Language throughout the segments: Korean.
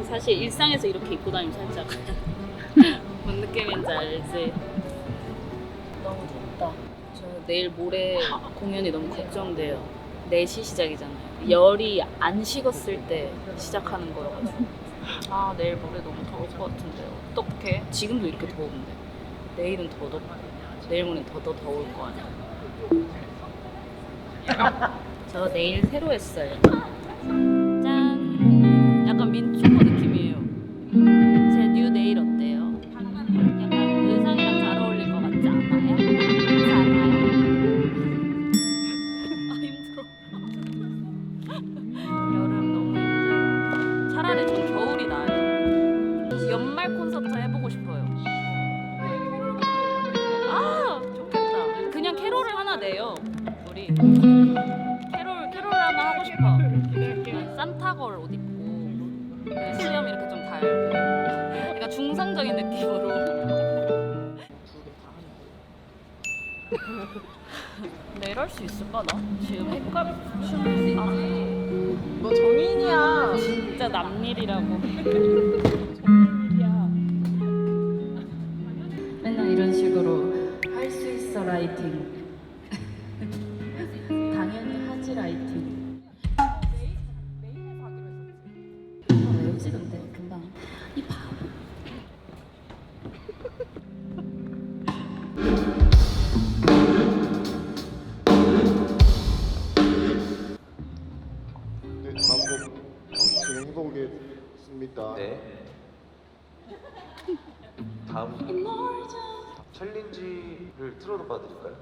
사실 일상에서 이렇게 입고 다니면 살짝 뭔 느낌인지 알지? 너무 덥다. 저 내일 모레 공연이 너무 걱정돼요. 4시 시작이잖아요. 열이 안 식었을 때 시작하는 거여가지고 아 내일 모레 너무 더울 것 같은데요. 어떡해? 지금도 이렇게 더운데 내일은 더 덥고 내일 모레는 더 더울 거 아니야. 저 내일 새로 했어요. 짠! 약간 민초코 느낌이에요. 제 뉴 네일 어때요? 약간 의상이랑 잘 어울릴 것 같지 않아요? 그렇지 않아요? 아 힘들어. 여름 너무 힘들어. 차라리 전 겨울이 나아요. 연말 콘서트 해보고 싶어요. 아 좋겠다. 그냥 캐롤을 하나 내요. 우리 캐롤 하나 하고 싶어. 산타걸 옷 입고 수염 이렇게 좀 달고 약간 중성적인 느낌으로. 내일 할 수 있을까 나? 지금 헷갈 춤을 너 정인이야. 진짜 남일이라고. 맨날 이런 식으로 할 수 있어 라이팅. 당연히 하지 라이팅. 외우지 근데 금방. 이 바보. 네, 다음 곡 진행해보겠습니다. 네. 다음 챌린지를 틀어도 봐드릴까요?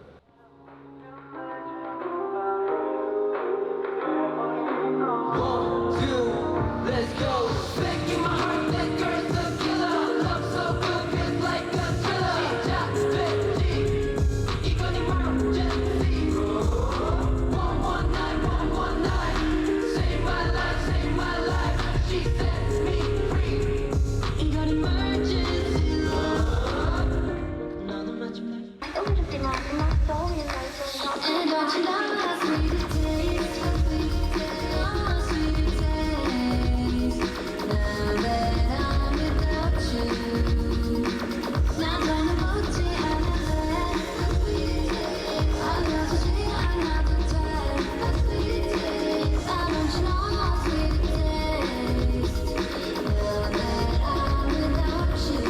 And don't you know how sweet it tastes? How sweet it tastes? How sweet it tastes. Now that I'm without you, 난 변함없지 않을래. How sweet it tastes. 알려주지 않아도 돼. How sweet it tastes. I don't you know how sweet it tastes. Now that I'm without you.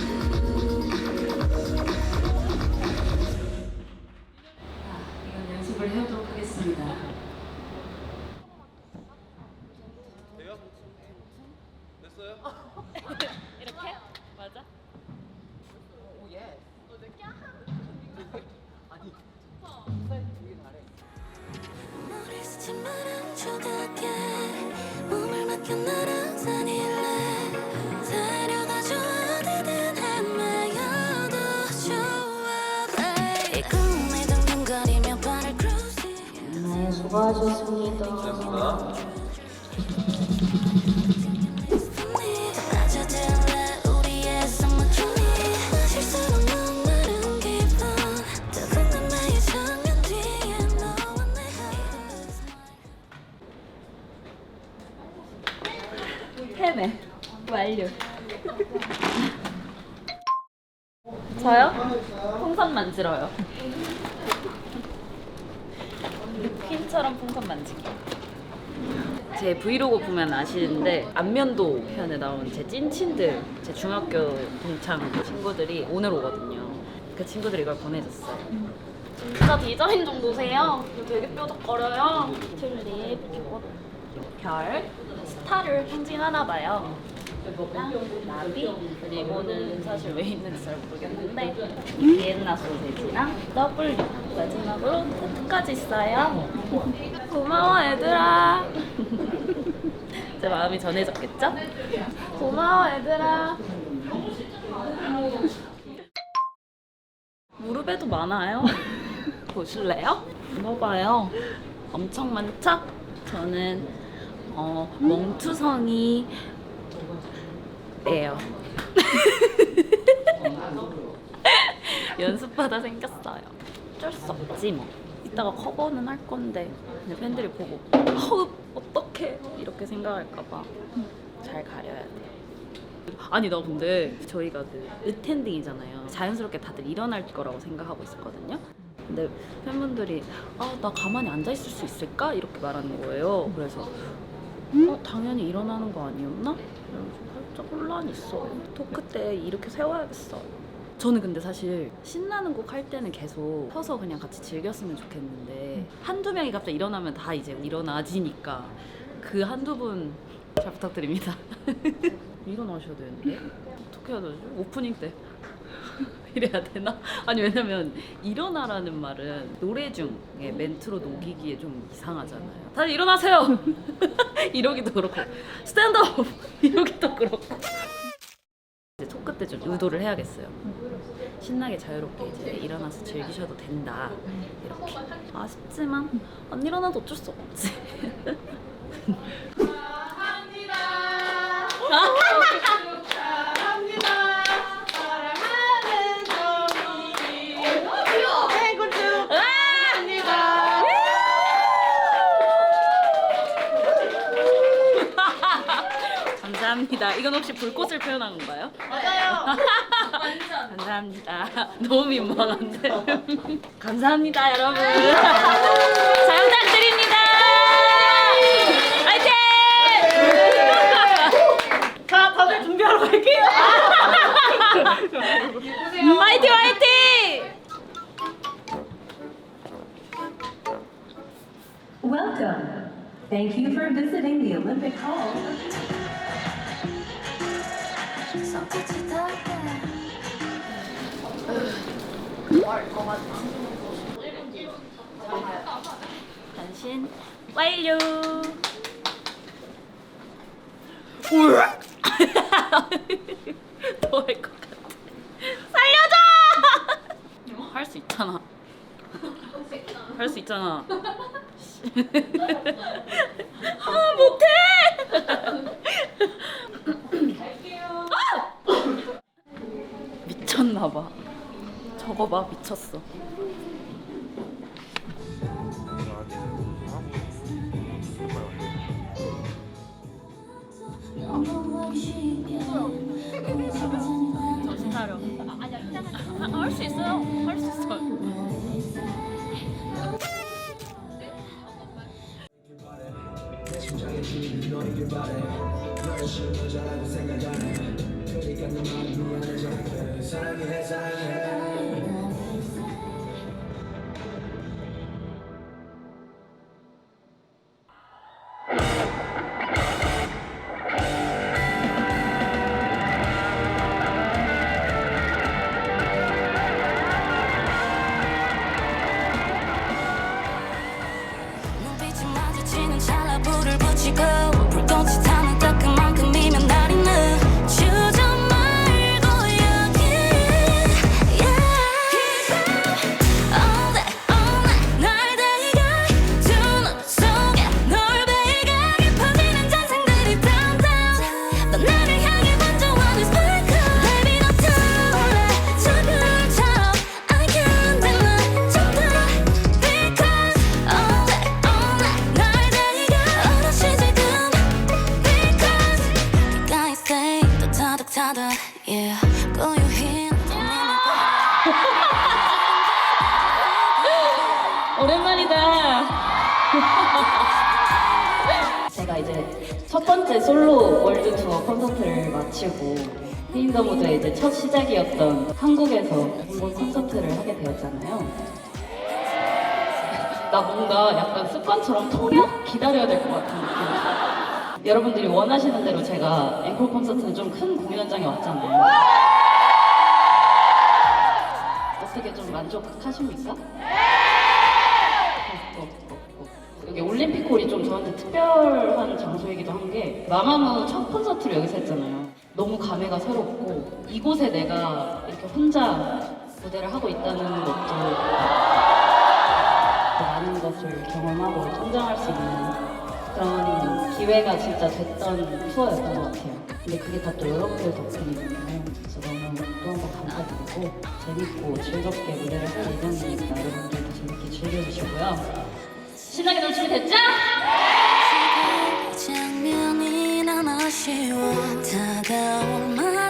이건 연습을 해보도록 하겠습니다. 돼요? 됐어요? 이렇게? 맞아? 머리 쓰지 마라 조각에 몸을 맡겨 나랑 다닐래 사려가줘 어디든 헤매여도 좋아 babe 꿈에 둥둥거리며 발을 cruising 네, 수고하셨습니다. 됐습니다. 빠져들래 우리의 summer journey 실수로 넌 나른 기분 더 궁금해 정면 뒤에 너와 내가 패네. 완료. 저요? 풍선 만지러요. 루핀처럼 풍선 만지기. 제 브이로그 보면 아시는데 안면도 편에 나온 제 찐친들, 제 중학교 동창 친구들이 오늘 오거든요. 그 친구들이 이걸 보내줬어요. 진짜 디자인 좀 보세요. 되게 뾰족거려요. 튤립, 별, 스타를 상징하나 봐요. 나비, 그리고는 사실 왜 있는지 잘 모르겠는데 비엔나 소세지랑 W, 마지막으로 T까지 있어요. 고마워 얘들아. 제 마음이 전해졌겠죠? 고마워 얘들아. 무릎에도 많아요. 보실래요? 먹어봐요. 엄청 많죠? 저는 멍투성이예요. 연습하다 생겼어요. 어쩔 수 없지 뭐. 이따가 커버는 할 건데 근데 팬들이 보고 어떡해 이렇게 생각할까봐 잘 가려야 돼. 아니 나 근데 저희가 그 으텐딩이잖아요. 자연스럽게 다들 일어날 거라고 생각하고 있었거든요. 근데 팬분들이 나 가만히 앉아 있을 수 있을까? 이렇게 말하는 거예요. 그래서 당연히 일어나는 거 아니었나? 이러면서 살짝 혼란이 있어요. 토크 때 이렇게 세워야겠어. 저는 근데 사실 신나는 곡 할 때는 계속 서서 그냥 같이 즐겼으면 좋겠는데 한두 명이 갑자기 일어나면 다 이제 일어나지니까 그 한두 분 잘 부탁드립니다. 일어나셔야 되는데 어떻게 해야 되지? 오프닝 때 이래야 되나? 아니 왜냐면 일어나라는 말은 노래 중에 멘트로 녹이기에 좀 이상하잖아요. 다들 일어나세요! 이러기도 그렇고 스탠드업! 이러기도 그렇고 이제 토크 때 좀 의도를 해야겠어요. 신나게 자유롭게 이제 일어나서 즐기셔도 된다 이렇게. 아쉽지만 안 일어나도 어쩔 수 없지. 감사합니다. 이건 혹시 불꽃을 표현한 건가요? 맞아요. 감사합니다. 너무 민망한데. 감사합니다, 여러분. 잘 부탁드립니다. 화이팅! 자, 다들 준비하러 갈게요. 화이팅, 화이팅! Welcome. Thank you for visiting the Olympic Hall. 손끝이 닿게 단신 완료. 더 할 것 같아. 살려줘! 할 수 있잖아. 할 수 있잖아. 못해! 미쳤나봐. 저거 봐, 미쳤어. 정신 차려. 할 수 있어요. 할 수 있어요. 눈빛이 마주치는 찰나 불을 붙이고 불꽃이 타는 따끈만큼이면 날이는 주저 말고 여기 All day all night 날 대게 두 눈 속에 널 베게 깊어지는 잔상들이 down down 넌 나를 향해 먼저 wanna speak up Baby 너 떠올래 저 별처럼 I can't deny 정답 Because all day all night 날 대게 어르시 지금 Because 네가 있어 또 타닥타닥 Yeah 고요히 오랜만이다. 제가 이제 첫 번째 솔로 월드 투어 콘서트를 마치고 휘인더무드의 이제 첫 시작이었던 한국에서 한국 콘서트를 하게 되었잖아요. 나 뭔가 약간 습관처럼 통역 기다려야 될 것 같은 느낌. 여러분들이 원하시는 대로 제가 앵콜 콘서트는 좀 큰 공연장에 왔잖아요. 어떻게 좀 만족하십니까? 여기 올림픽홀이 좀 저한테 특별한 장소이기도 한 게 마마무 첫 콘서트를 여기서 했잖아요. 너무 감회가 새롭고 이곳에 내가 이렇게 혼자 무대를 하고 있다는 것도 많은 것을 경험하고 성장할 수 있는 그런 기회가 진짜 됐던 투어였던 것 같아요. 근데 그게 다 또 여러분들 덕분이잖아요. 그래서 너무 또 한 번 감사드리고 재밌고 즐겁게 무대를 할 예정이니까 여러분들도 재밌게 즐겨주시고요. 신나게 놀 준비 됐죠? 장면이 난 아쉬워 다가올 말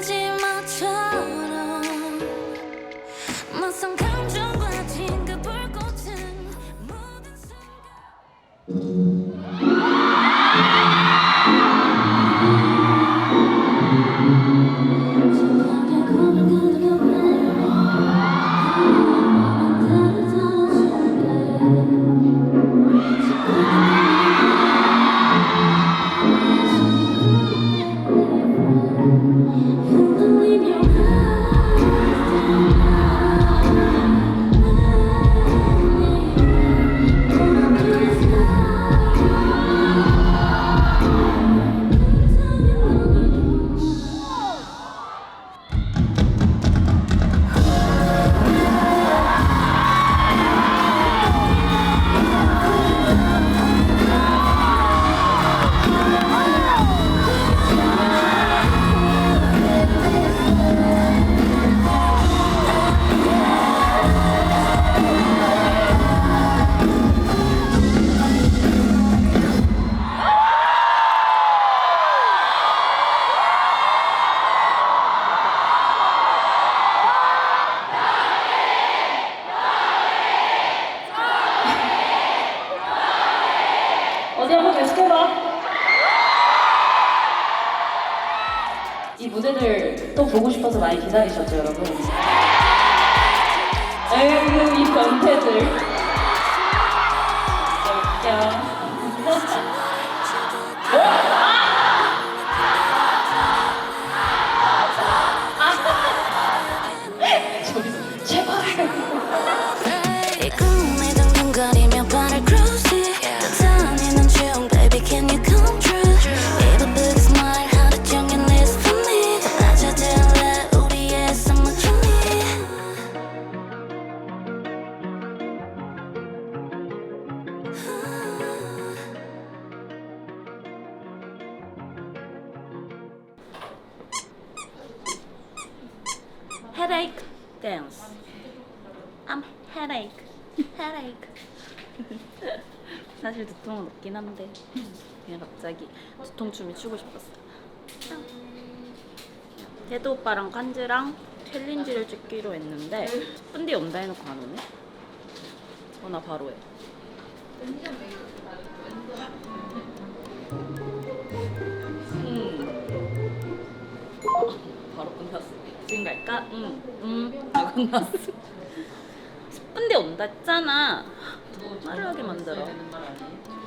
무대들 또 보고 싶어서 많이 기다리셨죠, 여러분? 에휴, 이 변태들. 웃겨. 이 꿈에 둥둥거리며 발을 cruising 떠다니는 중 baby can you come true 입을 smile 하루 종일 list for me 빠져들래 우리의 summer journey Headache dance. I'm headache. Headache. 사실 두통은 없긴 한데 그냥 갑자기 두통춤이 추고 싶었어. 태도 오빠랑 칸즈랑 챌린지를 찍기로 했는데 10분 뒤에 온다 해놓고 안 오네? 전화 바로 해. 바로 끝났어. 지금 갈까? 아, 끝났어. 10분 뒤에 온다 했잖아. 더 빠르게 만들어.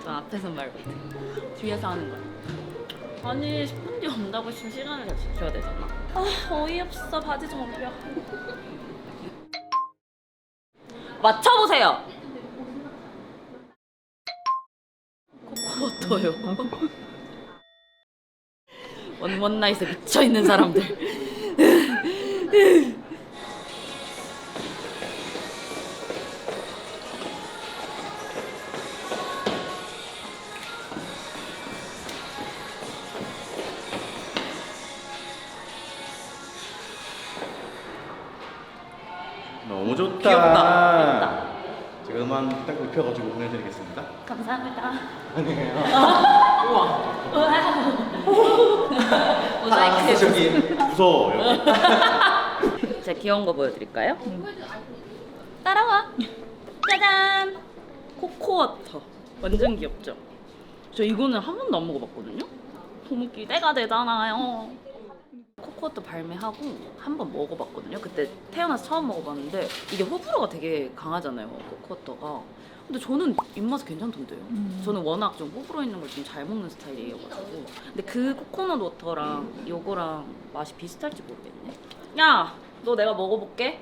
저 앞에서 말 못해. 뒤에서 하는 거야. 아니 10분 뒤에 온다고 했으면 시간을 잘 지켜야 되잖아. 아 어이없어. 바지 좀 올려. 맞춰보세요. 코코워터요. 원나잇에 미쳐있는 사람들. 너무 좋다. 귀엽다. 제가 음악 딱 입혀가지고 보내드리겠습니다. 감사합니다. 아니에요. 모자이크. 저기 무서워 여기. 제 귀여운 거 보여드릴까요? 따라와. 짜잔. 코코워터. 완전 귀엽죠? 저 이거는 한 번도 안 먹어봤거든요? 너무 기대가 되잖아요. 코코워터 발매하고 한 번 먹어봤거든요. 그때 태어나서 처음 먹어봤는데 이게 호불호가 되게 강하잖아요, 코코워터가. 근데 저는 입맛이 괜찮던데요. 저는 워낙 좀 호불호 있는 걸 좀 잘 먹는 스타일이어가지고. 근데 그 코코넛 워터랑 요거랑 맛이 비슷할지 모르겠네. 야, 너 내가 먹어볼게.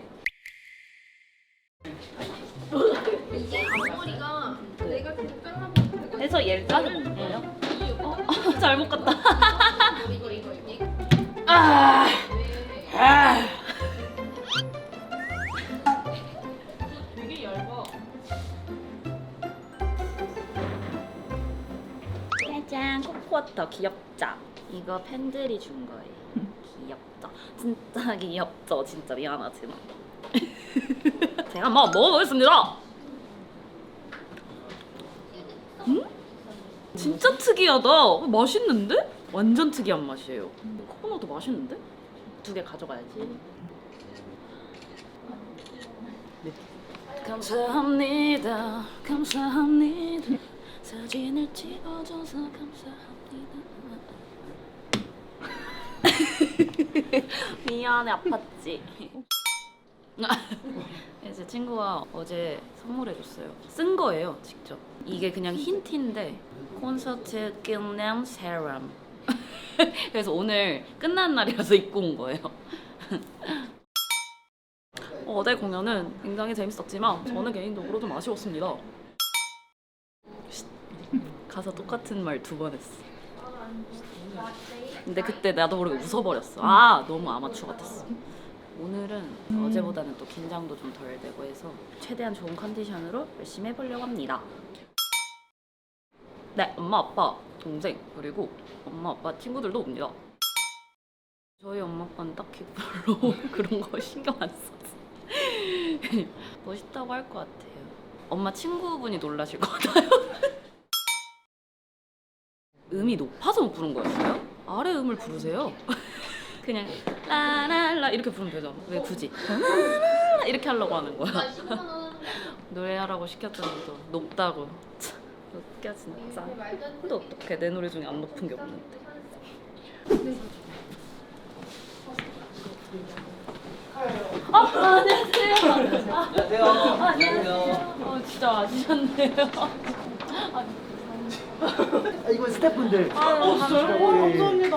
앞머리가 내가 계속 잘라보는 해서 얘를 짜서 먹는 거예요? 잘못 갔다. 이거 되게 얇아. 짜잔, 코코워터 귀엽죠? 이거 팬들이 준 거예요. 귀엽죠? 진짜 귀엽죠? 진짜 미안하지만. 제가 한번 먹어보겠습니다. 진짜 특이하다. 맛있는데? 완전 특이한 맛이에요. 코코넛도 맛있는데? 2개 가져가야지. 네. 감사합니다. 감사합니다. 사진을 찍어줘서 감사합니다. 미안해, 아팠지? 제 친구가 어제 선물해줬어요. 쓴 거예요, 직접. 이게 그냥 흰 티인데 콘서트 끝난 세럼. 그래서 오늘 끝난 날이라서 입고 온 거예요. 어제 공연은 굉장히 재밌었지만 저는 개인적으로 좀 아쉬웠습니다. 가사 똑같은 말 2번 했어. 근데 그때 나도 모르게 웃어버렸어. 아, 너무 아마추어 같았어. 오늘은 어제보다는 또 긴장도 좀 덜 되고 해서 최대한 좋은 컨디션으로 열심히 해보려고 합니다. 네, 엄마, 아빠, 동생, 그리고 엄마, 아빠 친구들도 옵니다. 저희 엄마, 아빠는 딱히 별로 그런 거 신경 안 써서 멋있다고 할 것 같아요. 엄마 친구분이 놀라실 것 같아요. 음이 높아서 못 부른 거였어요? 아래 음을 부르세요. 그냥 라라라 이렇게 부르면 되잖아. 왜 굳이 라라라 이렇게 하려고 하는 거야. 노래하라고 시켰더니 또 높다고. 참 웃겨 진짜. 근데 어떡해, 내 노래 중에 안 높은 게 없는데. 안녕하세요. 진짜 와주셨네요. 이건 스태프분들. 진짜요? 감사합니다.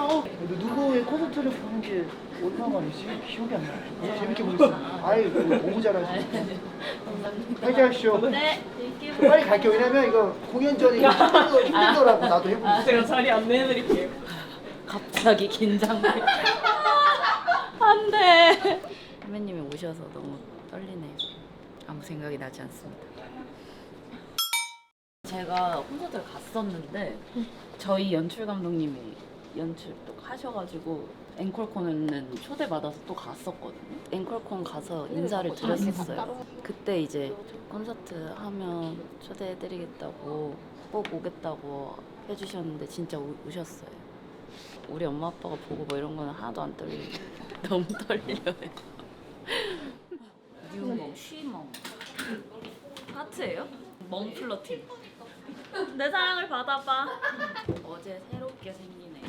누구의 콘서트를 보는 게 얼마만이지? 기억이 안 나요. 재밌게 보겠습니다. 아유, 너무 잘하시네. 파이팅 하시죠. 네, 이렇게 빨리 갈게요. 왜냐면 이거 공연 전에 이거 힘들더라고. 나도 해보고. 제가 자리 안내해드릴게요. 갑자기 긴장돼. 안 돼. 선배님이 오셔서 너무 떨리네요. 아무 생각이 나지 않습니다. 제가 콘서트를 갔었는데 저희 연출 감독님이 연출 또 하셔가지고 앵콜콘은 초대받아서 또 갔었거든요. 앵콜콘 가서 인사를 드렸었어요. 그때 이제 콘서트 하면 초대해드리겠다고 꼭 오겠다고 해주셨는데 진짜 오셨어요. 우리 엄마 아빠가 보고 뭐 이런 거는 하나도 안 떨리고 너무 떨려요. 뉴멍, 쉬멍 하트예요? 멍 플러팅. 내 사랑을 받아봐. 어제 새롭게 생기네.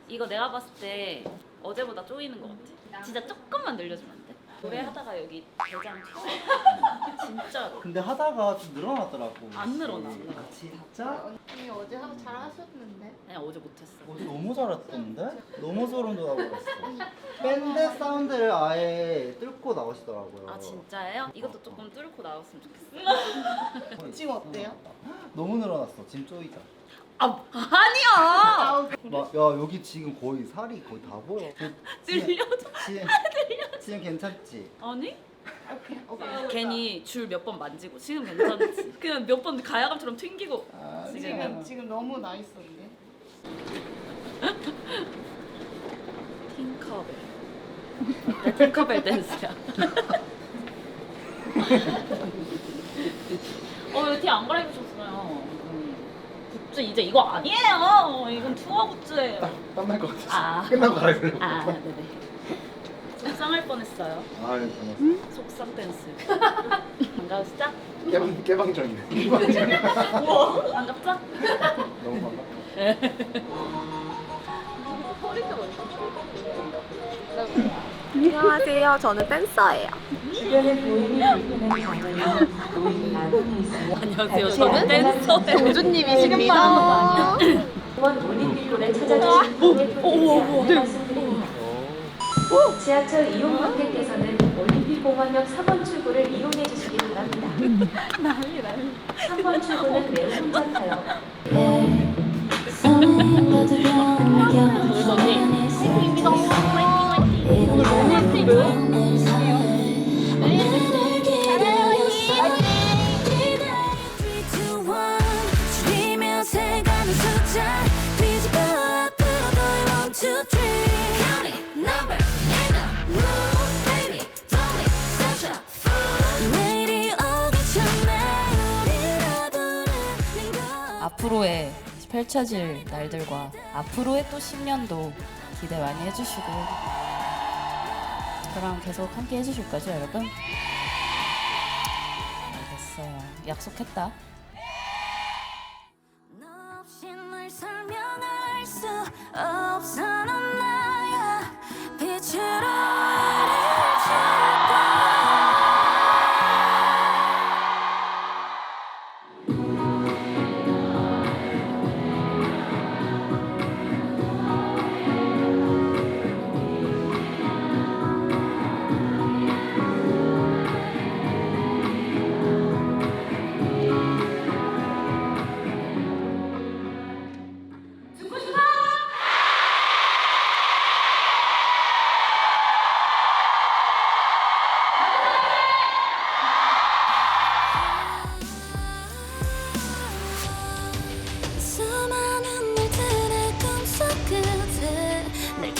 이거 내가 봤을 때 어제보다 쪼이는 것 같아. 진짜 조금만 늘려주면 안 돼? 노래하다가 여기 대장 튀어. 진짜 근데 하다가 좀 늘어났더라고. 안 늘어나. 진짜? 언니 어제 하고 잘 하셨는데. 그냥 어제 못했어. 너무 잘했던데? 너무 소름 돋아버렸어. 밴드 사운드를 아예 뚫고 나오시더라고요. 아 진짜예요? 이것도 조금 뚫고 나왔으면 좋겠어. 지금 어때요? 너무 늘어났어. 지금 쪼이다. 아니야. 야 여기 지금 거의 살이 거의 다 보여. 들려줘. 지금 괜찮지? 아니? 오케이. 괜히 줄 몇 번 만지고 지금 괜찮지? 그냥 몇 번 가야감처럼 튕기고 아, 지금 너무 나이스인데. 팅커벨. 어때? 팅커벨 댄스야. 왜 티 안 갈아입으셨어요? 굿즈 이제 이거 아니에요. 이건 투어 굿즈예요. 땀날 것 같아서. 아. 끝나고 가려고. 아, 네네. 속상할 뻔했어요. 아, 반갑습니다. 속상 댄스. 반가우시죠? 깨방정이네. 우와, 반갑죠? 너무 반갑다. 안녕하세요. 저는 댄서예요. 안녕하세요. 저는 댄서예요. 우주님이십니다. 이번 올림픽으로 찾아주신 고객분들께 말씀드립니다. 지하철 이용 고객께서는 올림픽공원역 3번 출구를 이용해 주시기 바랍니다. 3번 출구는 매우 혼잡해요. 앞으로의 펼쳐질 날들과 앞으로의 또 10년도 기대 많이 해주시고 저랑 계속 함께 해주실 거죠, 여러분? 알겠어요. 약속했다. 너 없이 널 설명할 수 없어 넌 나야 빛으로 수많은 날들의 꿈속 끝에 날